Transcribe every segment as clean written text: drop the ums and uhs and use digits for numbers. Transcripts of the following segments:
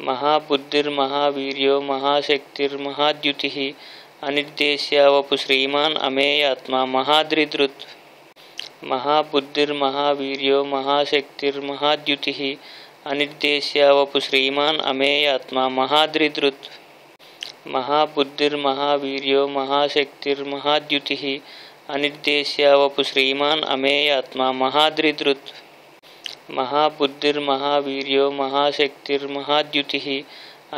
महाबुद्धिर्महावीर्यो महाशक्तिर्महाद्युतिः अनिर्देश्य Vapu Shriman अमेयात्मा महाद्रिदृत् महाबुद्धिर्महावीर्यो महाशक्तिर्महाद्युतिः अनिर्देश्य Vapu Shriman अमेयात्मा महाद्रिदृत् महाबुद्धिर्महावीर्यो महाशक्तिर्महाद्युतिः अनिर्देश्य Vapu Shriman अमेयात्मा महाद्रिदृत् महाबुद्धिर्महावीर्यो महाशक्तिर्महाद्युतिः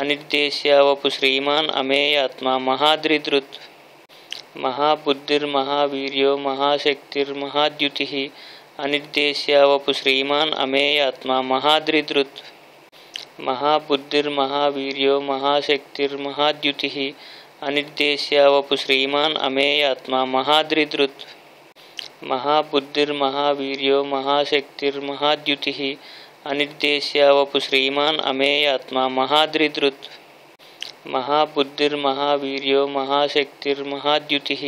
अनिर्देश्य Vapu Shriman अमेयात्मा महाद्रिदृत् महाबुद्धिर्महावीर्यो महाशक्तिर्महाद्युतिः अनिर्देश्य Vapu Shriman अमेयात्मा महाद्रिदृत् महाबुद्धिर्महावीर्यो महाशक्तिर्महाद्युतिः अनिर्देश्य Vapu Shriman अमेयात्मा महाद्रिदृत् महाबुद्धिर्महावीर्यो महाशक्तिर्महाद्युतिः अनिर्देश्य Vapu Shriman अमेयात्मा महाद्रिदृत् महाबुद्धिर्महावीर्यो महाशक्तिर्महाद्युतिः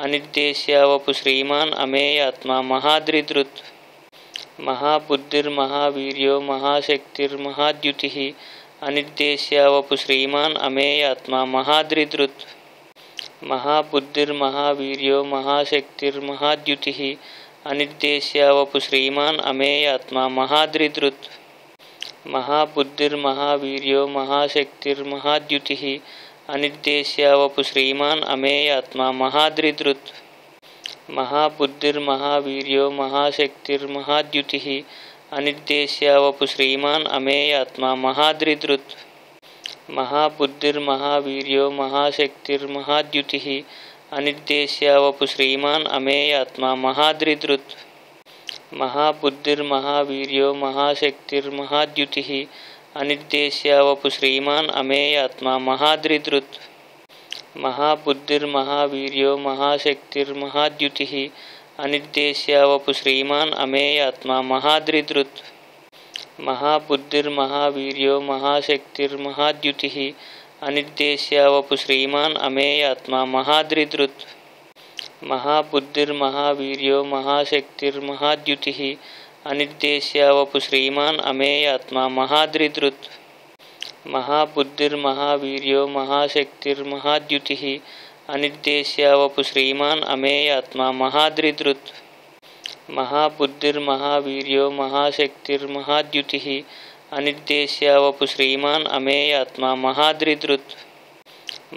अनिर्देश्य Vapu Shriman अमेयात्मा महाद्रिदृत् महाबुद्धिर्महावीर्यो महाशक्तिर्महाद्युतिः अनिर्देश्य Vapu Shriman अमेयात्मा महाद्रिदृत् महाबुद्धिर्महावीर्यो महाशक्तिर्महाद्युतिः अनिर्देश्य Vapu Shriman अमेयात्मा महाद्रिदृत् महाबुद्धिर्महावीर्यो महाशक्तिर्महाद्युतिः अनिर्देश्य Vapu Shriman अमेयात्मा महाद्रिदृत् महाबुद्धिर्महावीर्यो महाशक्तिर्महाद्युतिः अनिर्देश्य Vapu Shriman अमेयात्मा महाद्रिदृत् महाबुद्धिर्महावीर्यो महाशक्तिर्महाद्युतिः अनिर्देश्य Vapu Shriman अमेयात्मा महाद्रिदृत् महाबुद्धिर्महावीर्यो महाशक्तिर्महाद्युतिः अनिर्देश्य Vapu Shriman अमेयात्मा महाद्रिदृत् महाबुद्धिर्महावीर्यो महाशक्तिर्महाद्युतिः अनिर्देश्य Vapu Shriman अमेयात्मा महाद्रिदृत् महाबुद्धिर्महावीर्यो महाशक्तिर्महाद्युतिः अनिर्देश्य Vapu Shriman अमेयात्मा महाद्रिदृत् महाबुद्धिर्महावीर्यो महाशक्तिर्महाद्युतिः अनिर्देश्य Vapu Shriman अमेयात्मा महाद्रिदृत् महाबुद्धिर्महावीर्यो महाशक्तिर्महाद्युतिः अनिर्देश्य Vapu Shriman अमेयात्मा महाद्रिदृत् महाबुद्धिर्महावीर्यो महाशक्तिर्महाद्युतिः अनिर्देश्य Vapu Shriman अमेयात्मा महाद्रिदृत्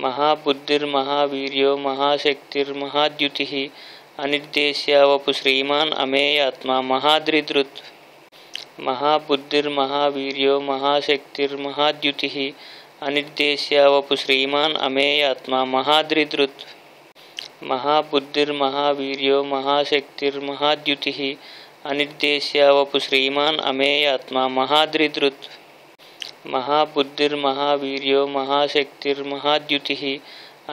महाबुद्धिर्महावीर्यो महाशक्तिर्महाद्युतिः अनिर्देश्य Vapu Shriman अमेयात्मा महाद्रिदृत् महाबुद्धिर्महावीर्यो महाशक्तिर्महाद्युतिः अनिर्देश्य Vapu Shriman अमेयात्मा महाद्रिदृत् महाबुद्धिर्महावीर्यो महाशक्तिर्महाद्युतिः अनिर्देश्य Vapu Shriman अमेयात्मा महाद्रिदृत् महाबुद्धिर्महावीर्यो महाशक्तिर्महाद्युतिः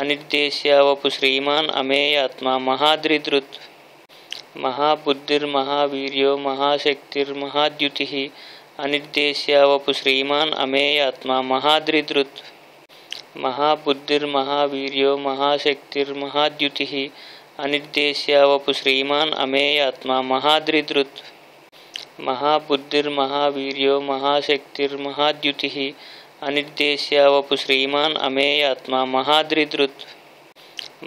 अनिर्देश्य Vapu Shriman अमेयात्मा महाद्रिदृत् महाबुद्धिर्महावीर्यो महाशक्तिर्महाद्युतिः अनिर्देश्य Vapu Shriman अमेयात्मा महाद्रिदृत् महाबुद्धिर्महावीर्यो महाशक्तिर्महाद्युतिः अनिर्देश्य Vapu Shriman अमेयात्मा महाद्रिदृत् महाबुद्धिर्महावीर्यो महाशक्तिर्महाद्युतिः अनिर्देश्य Vapu Shriman अमेयात्मा महाद्रिदृत्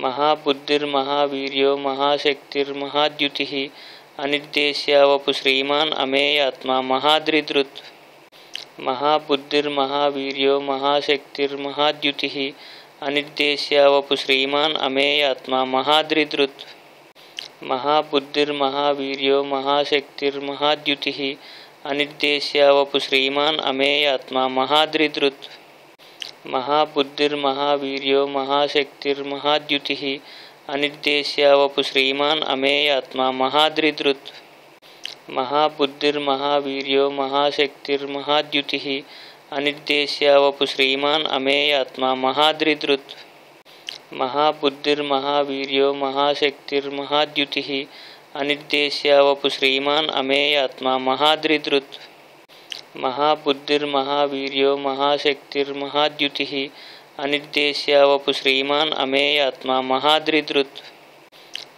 महाबुद्धिर्महावीर्यो महाशक्तिर्महाद्युतिः अनिर्देश्य Vapu Shriman अमेयात्मा महाद्रिदृत् महाबुद्धिर्महावीर्यो महाशक्तिर्महाद्युतिः अनिर्देश्य Vapu Shriman अमेयात्मा महाद्रिदृत् महाबुद्धिर्महावीर्यो महाशक्तिर्महाद्युतिः अनिर्देश्य Vapu Shriman अमेयात्मा महाद्रिदृत् महाबुद्धिर्महावीर्यो महाशक्तिर्महाद्युतिः अनिर्देश्य Vapu Shriman अमेयात्मा महाद्रिदृत् महाबुद्धिर्महावीर्यो महाशक्तिर्महाद्युतिः अनिर्देश्य Vapu Shriman अमेयात्मा महाद्रिदृत् महाबुद्धिर्महावीर्यो महाशक्तिर्महाद्युतिः अनिर्देश्य Vapu Shriman अमेयात्मा महाद्रिदृत् महाबुद्धिर्महावीर्यो महाशक्तिर्महाद्युतिः अनिर्देश्य Vapu Shriman अमेयात्मा महाद्रिदृत्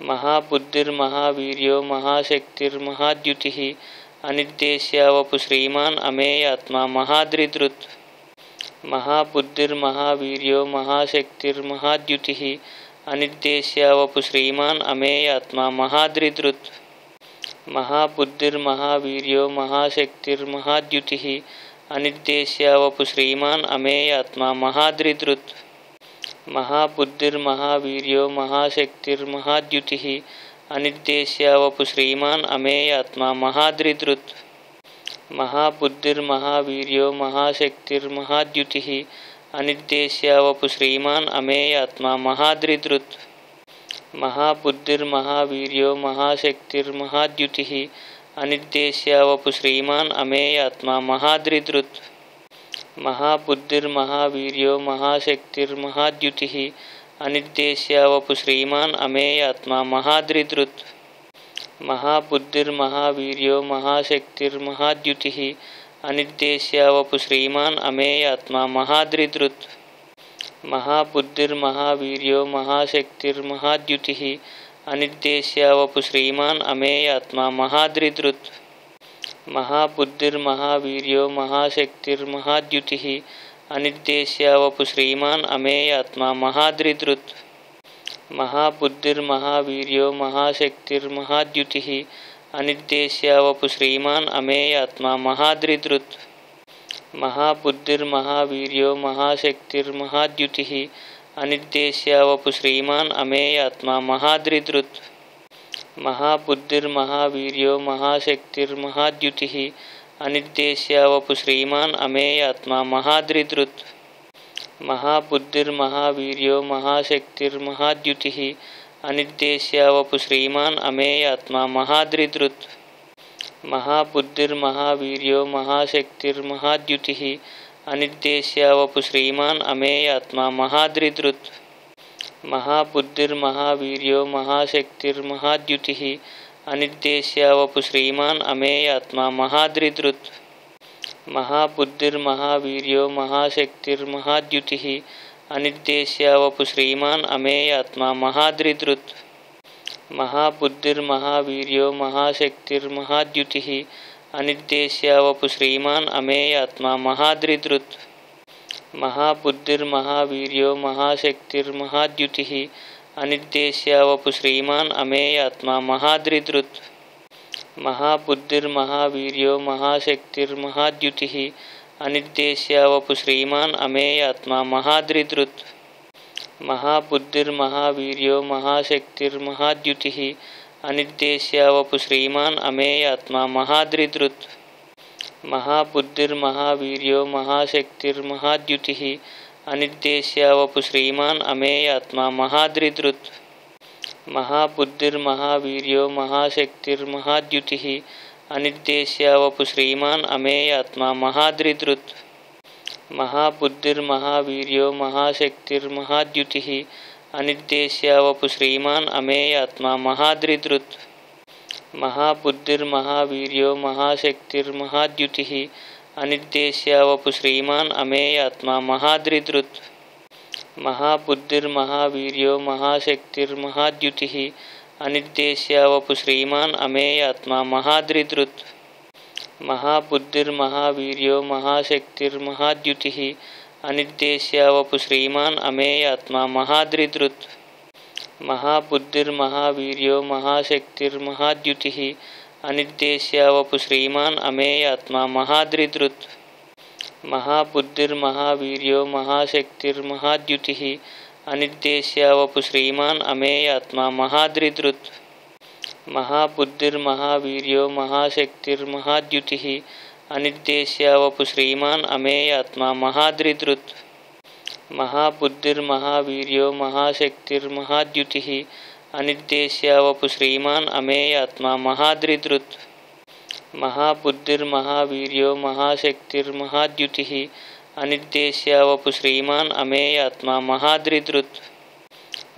महाबुद्धिर्महावीर्यो महाशक्तिर्महाद्युतिः अनिर्देश्य Vapu Shriman अमेयात्मा महाद्रिदृत् महाबुद्धिर्महावीर्यो महाशक्तिर्महाद्युतिः अनिर्देश्य Vapu Shriman अमेयात्मा महाद्रिदृत् महाबुद्धिर्महावीर्यो महाशक्तिर्महाद्युतिः अनिर्देश्य Vapu Shriman अमेयात्मा महाद्रिदृत् महाबुद्धिर्महावीर्यो महाशक्तिर्महाद्युतिः अनिर्देश्य Vapu Shriman अमेयात्मा महाद्रिदृत् महाबुद्धिर्महावीर्यो महाशक्तिर्महाद्युतिः अनिर्देश्य Vapu Shriman अमेयात्मा महाद्रिदृत् महाबुद्धिर्महावीर्यो महाशक्तिर्महाद्युतिः अनिर्देश्य Vapu Shriman अमेयात्मा महाद्रिदृत् महाबुद्धिर्महावीर्यो महाशक्तिर्महाद्युतिः अनिर्देश्य Vapu Shriman अमेयात्मा महाद्रिदृत् महाबुद्धिर्महावीर्यो महाशक्तिर्महाद्युतिः अनिर्देश्य Vapu Shriman अमेयात्मा महाद्रिदृत् महाबुद्धिर्महावीर्यो महाशक्तिर्महाद्युतिः अनिर्देश्य Vapu Shriman अमेयात्मा महाद्रिदृत् महाबुद्धिर्महावीर्यो महाशक्तिर्महाद्युतिः अनिर्देश्य Vapu Shriman अमेयात्मा महाद्रिदृत् महाबुद्धिर्महावीर्यो महाशक्तिर्महाद्युतिः अनिर्देश्य Vapu Shriman अमेयात्मा महाद्रिदृत् महाबुद्धिर्महावीर्यो महाशक्तिर्महाद्युतिः अनिर्देश्य Vapu Shriman अमेयात्मा महाद्रिदृत् महाबुद्धिर्महावीर्यो महाशक्तिर्महाद्युतिः अनिर्देश्य Vapu Shriman अमेयात्मा महाद्रिदृत् महाबुद्धिर्महावीर्यो महाशक्तिर्महाद्युतिः अनिर्देश्य Vapu Shriman अमेयात्मा महाद्रिदृत् महाबुद्धिर्महावीर्यो महाशक्तिर्महाद्युतिः अनिर्देश्य Vapu Shriman अमेयात्मा महाद्रिदृत् महाबुद्धिर्महावीर्यो महाशक्तिर्महाद्युतिः अनिर्देश्य Vapu Shriman अमेयात्मा महाद्रिदृत् महाबुद्धिर्महावीर्यो महाशक्तिर्महाद्युतिः अनिर्देश्य Vapu Shriman अमेयात्मा महाद्रिदृत् महाबुद्धिर्महावीर्यो महाशक्तिर्महाद्युतिः अनिर्देश्य Vapu Shriman अमेयात्मा महाद्रिदृत् महाबुद्धिर्महावीर्यो महाशक्तिर्महाद्युतिः अनिर्देश्य Vapu Shriman अमेयात्मा महाद्रिदृत् महाबुद्धिर्महावीर्यो महाशक्तिर्महाद्युतिः अनिर्देश्य Vapu Shriman अमेयात्मा महाद्रिदृत् महाबुद्धिर्महावीर्यो महाशक्तिर्महाद्युतिः अनिर्देश्य Vapu Shriman अमेयात्मा महाद्रिदृत् महाबुद्धिर्महावीर्यो महाशक्तिर्महाद्युतिः अनिर्देश्य Vapu Shriman अमेयात्मा महाद्रिदृत् महाबुद्धिर्महावीर्यो महाशक्तिर्महाद्युतिः अनिर्देश्य Vapu Shriman अमेयात्मा महाद्रिदृत् महाबुद्धिर्महावीर्यो महाशक्तिर्महाद्युतिः अनिर्देश्य Vapu Shriman अमेयात्मा महाद्रिदृत् महाबुद्धिर्महावीर्यो महाशक्तिर्महाद्युतिः अनिर्देश्य Vapu Shriman अमेयात्मा महाद्रिदृत् महाबुद्धिर्महावीर्यो महाशक्तिर्महाद्युतिः अनिर्देश्य Vapu Shriman अमेयात्मा महाद्रिदृत् महाबुद्धिर्महावीर्यो महाशक्तिर्महाद्युतिः अनिर्देश्य Vapu Shriman अमेयात्मा महाद्रिदृत् महाबुद्धिर्महावीर्यो महाशक्तिर्महाद्युतिः अनिर्देश्य Vapu Shriman अमेयात्मा महाद्रिदृत् महाबुद्धिर्महावीर्यो महाशक्तिर्महाद्युतिः अनिर्देश्य Vapu Shriman अमेयात्मा महाद्रिदृत् महाबुद्धिर्महावीर्यो महाशक्तिर्महाद्युतिः अनिर्देश्य Vapu Shriman अमेयात्मा महाद्रिदृत् महाबुद्धिर्महावीर्यो महाशक्तिर्महाद्युतिः अनिर्देश्य Vapu Shriman अमेयात्मा महाद्रिदृत् महाबुद्धिर्महावीर्यो महाशक्तिर्महाद्युतिः अनिर्देश्य Vapu Shriman अमेयात्मा महाद्रिदृत्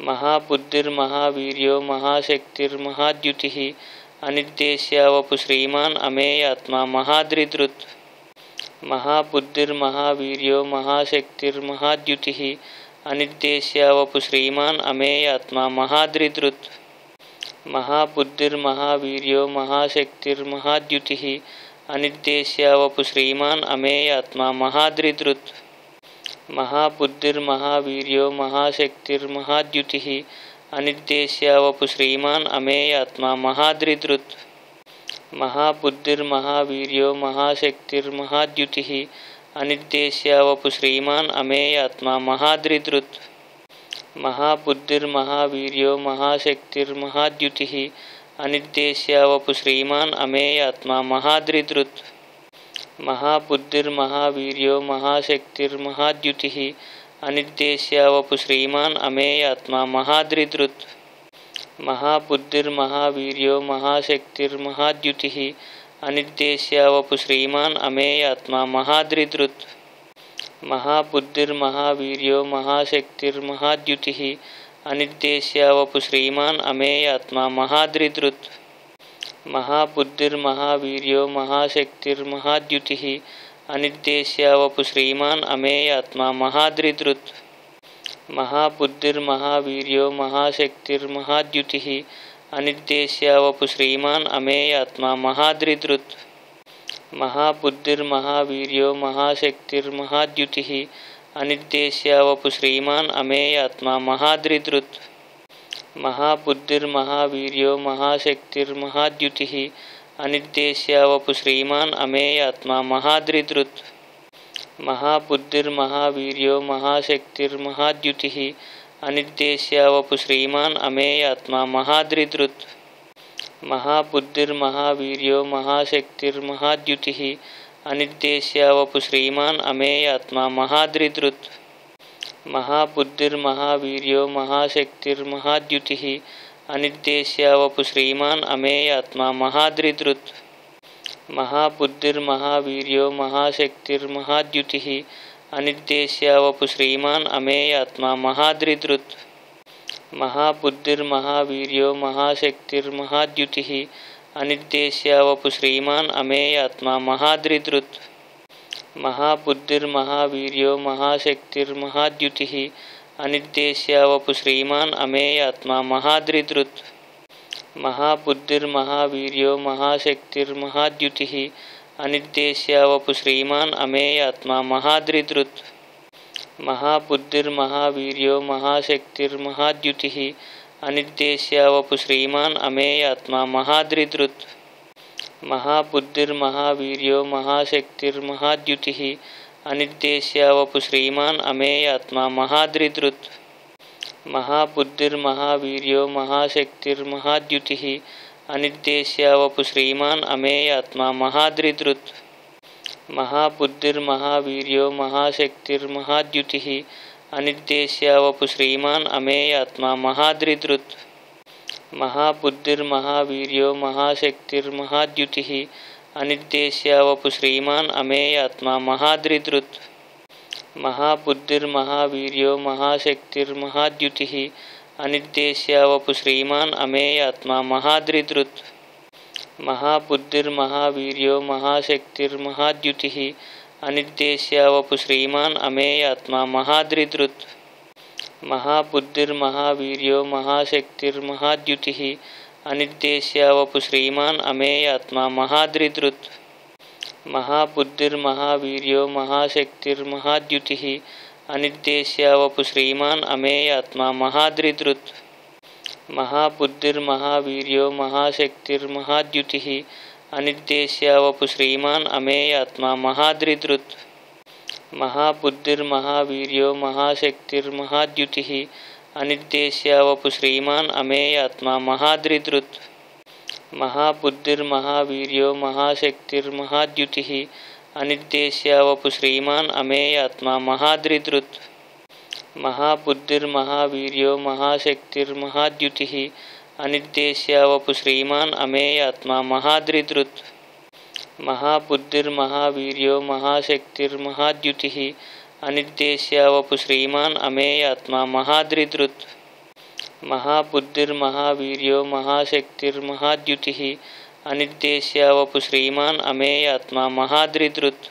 महाबुद्धिर्महावीर्यो महाशक्तिर्महाद्युतिः अनिर्देश्य Vapu Shriman अमेयात्मा महाद्रिदृत् महाबुद्धिर्महावीर्यो महाशक्तिर्महाद्युतिः अनिर्देश्य Vapu Shriman अमेयात्मा महाद्रिदृत् महाबुद्धिर्महावीर्यो महाशक्तिर्महाद्युतिः अनिर्देश्य Vapu Shriman अमेयात्मा महाद्रिदृत् महाबुद्धिर्महावीर्यो महाशक्तिर्महाद्युतिः अनिर्देश्य Vapu Shriman अमेयात्मा महाद्रिदृत् महाबुद्धिर्महावीर्यो महाशक्तिर्महाद्युतिः अनिर्देश्य Vapu Shriman अमेयात्मा महाद्रिदृत् महाबुद्धिर्महावीर्यो महाशक्तिर्महाद्युतिः अनिर्देश्य Vapu Shriman अमेयात्मा महाद्रिदृत् महाबुद्धिर्महावीर्यो महाशक्तिर्महाद्युतिः अनिर्देश्य Vapu Shriman अमेयात्मा महाद्रिदृत् महाबुद्धिर्महावीर्यो महाशक्तिर्महाद्युतिः अनिर्देश्य Vapu Shriman अमेयात्मा महाद्रिदृत् महाबुद्धिर्महावीर्यो महाशक्तिर्महाद्युतिः अनिर्देश्य Vapu Shriman अमेयात्मा महाद्रिदृत् महाबुद्धिर्महावीर्यो महाशक्तिर्महाद्युतिः अनिर्देश्य Vapu Shriman अमेयात्मा महाद्रिदृत् महाबुद्धिर्महावीर्यो महाशक्तिर्महाद्युतिः अनिर्देश्य Vapu Shriman अमेयात्मा महाद्रिदृत् महाबुद्धिर्महावीर्यो महाशक्तिर्महाद्युतिः अनिर्देश्य Vapu Shriman अमेयात्मा महाद्रिदृत् महाबुद्धिर्महावीर्यो महाशक्तिर्महाद्युतिः अनिर्देश्य Vapu Shriman अमेयात्मा महाद्रिदृत् महाबुद्धिर्महावीर्यो महाशक्तिर्महाद्युतिः अनिर्देश्य Vapu Shriman अमेयात्मा महाद्रिदृत् महाबुद्धिर्महावीर्यो महाशक्तिर्महाद्युतिः अनिर्देश्य Vapu Shriman अमेयात्मा महाद्रिदृत् महाबुद्धिर्महावीर्यो महाशक्तिर्महाद्युतिः अनिर्देश्य Vapu Shriman अमेयात्मा महाद्रिदृत् महाबुद्धिर्महावीर्यो महाशक्तिर्महाद्युतिः अनिर्देश्य Vapu Shriman अमेयात्मा महाद्रिदृत् महाबुद्धिर्महावीर्यो महाशक्तिर्महाद्युतिः अनिर्देश्य Vapu Shriman अमेयात्मा महाद्रिदृत् महाबुद्धिर्महावीर्यो महाशक्तिर्महाद्युतिः अनिर्देश्य Vapu Shriman अमेयात्मा महाद्रिदृत् महाबुद्धिर्महावीर्यो महाशक्तिर्महाद्युतिः अनिर्देश्य Vapu Shriman अमेयात्मा महाद्रिदृत् महाबुद्धिर्महावीर्यो महाशक्तिर्महाद्युतिः अनिर्देश्य Vapu Shriman अमेयात्मा महाद्रिदृत् महाबुद्धिर्महावीर्यो महाशक्तिर्महाद्युतिः अनिर्देश्य Vapu Shriman अमेयात्मा महाद्रिदृत् महाबुद्धिर्महावीर्यो महाशक्तिर्महाद्युतिः अनिर्देश्य Vapu Shriman अमेयात्मा महाद्रिदृत् महाबुद्धिर्महावीर्यो महाशक्तिर्महाद्युतिः अनिर्देश्य Vapu Shriman अमेयात्मा महाद्रिदृत् महाबुद्धिर्महावीर्यो महाशक्तिर्महाद्युतिः अनिर्देश्य Vapu Shriman अमेयात्मा महाद्रिदृत् महाबुद्धिर्महावीर्यो महाशक्तिर्महाद्युतिः अनिर्देश्य Vapu Shriman अमेयात्मा महाद्रिदृत् महाबुद्धिर्महावीर्यो महाशक्तिर्महाद्युतिः अनिर्देश्य Vapu Shriman अमेयात्मा महाद्रिदृत् महाबुद्धिर्महावीर्यो महाशक्तिर्महाद्युतिः अनिर्देश्य Vapu Shriman अमेयात्मा महाद्रिदृत् महाबुद्धिर्महावीर्यो महाशक्तिर्महाद्युतिः अनिर्देश्य Vapu Shriman अमेयात्मा महाद्रिदृत् महाबुद्धिर्महावीर्यो महाशक्तिर्महाद्युतिः अनिर्देश्य Vapu Shriman अमेयात्मा महाद्रिदृत् महाबुद्धिर्महावीर्यो महाशक्तिर्महाद्युतिः अनिर्देश्य Vapu Shriman अमेयात्मा महाद्रिदृत् महाबुद्धिर्महावीर्यो महाशक्तिर्महाद्युतिः अनिर्देश्य Vapu Shriman अमेयात्मा महाद्रिदृत् महाबुद्धिर्महावीर्यो महाशक्तिर्महाद्युतिः अनिर्देश्य Vapu Shriman अमेयात्मा महाद्रिदृत् महाबुद्धिर्महावीर्यो महाशक्तिर्महाद्युतिः अनिर्देश्य Vapu Shriman अमेयात्मा महाद्रिदृत् महाबुद्धिर्महावीर्यो महाशक्तिर्महाद्युतिः अनिर्देश्य Vapu Shriman अमेयात्मा महाद्रिदृत्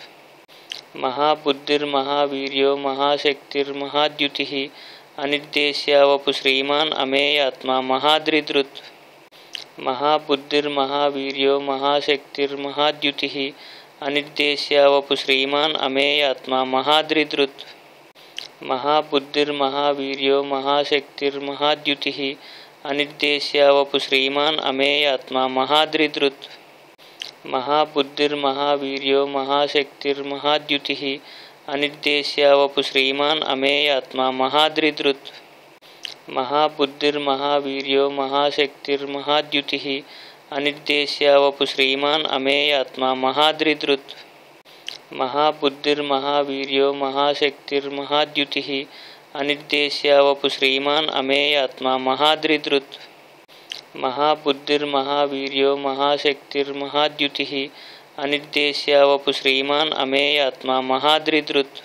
महाबुद्धिर्महावीर्यो महाशक्तिर्महाद्युतिः अनिर्देश्य Vapu Shriman अमेयात्मा महाद्रिदृत् महाबुद्धिर्महावीर्यो महाशक्तिर्महाद्युतिः अनिर्देश्य Vapu Shriman अमेयात्मा महाद्रिदृत् महाबुद्धिर्महावीर्यो महाशक्तिर्महाद्युतिः अनिर्देश्य Vapu Shriman अमेयात्मा महाद्रिदृत् महाबुद्धिर्महावीर्यो महाशक्तिर्महाद्युतिः अनिर्देश्य Vapu Shriman अमेयात्मा महाद्रिदृत् महाबुद्धिर्महावीर्यो महाशक्तिर्महाद्युतिः अनिर्देश्य Vapu Shriman अमेयात्मा महाद्रिदृत् महाबुद्धिर्महावीर्यो महाशक्तिर्महाद्युतिः अनिर्देश्य Vapu Shriman अमेयात्मा महाद्रिदृत् महाबुद्धिर्महावीर्यो महाशक्तिर्महाद्युतिः अनिर्देश्य Vapu Shriman अमेयात्मा महाद्रिदृत्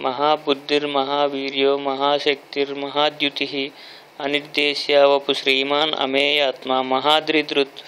महाबुद्धिर्महावीर्यो महाशक्तिर्महाद्युतिः अनिर्देश्य Vapu Shriman अमेयात्मा महाद्रिदृत्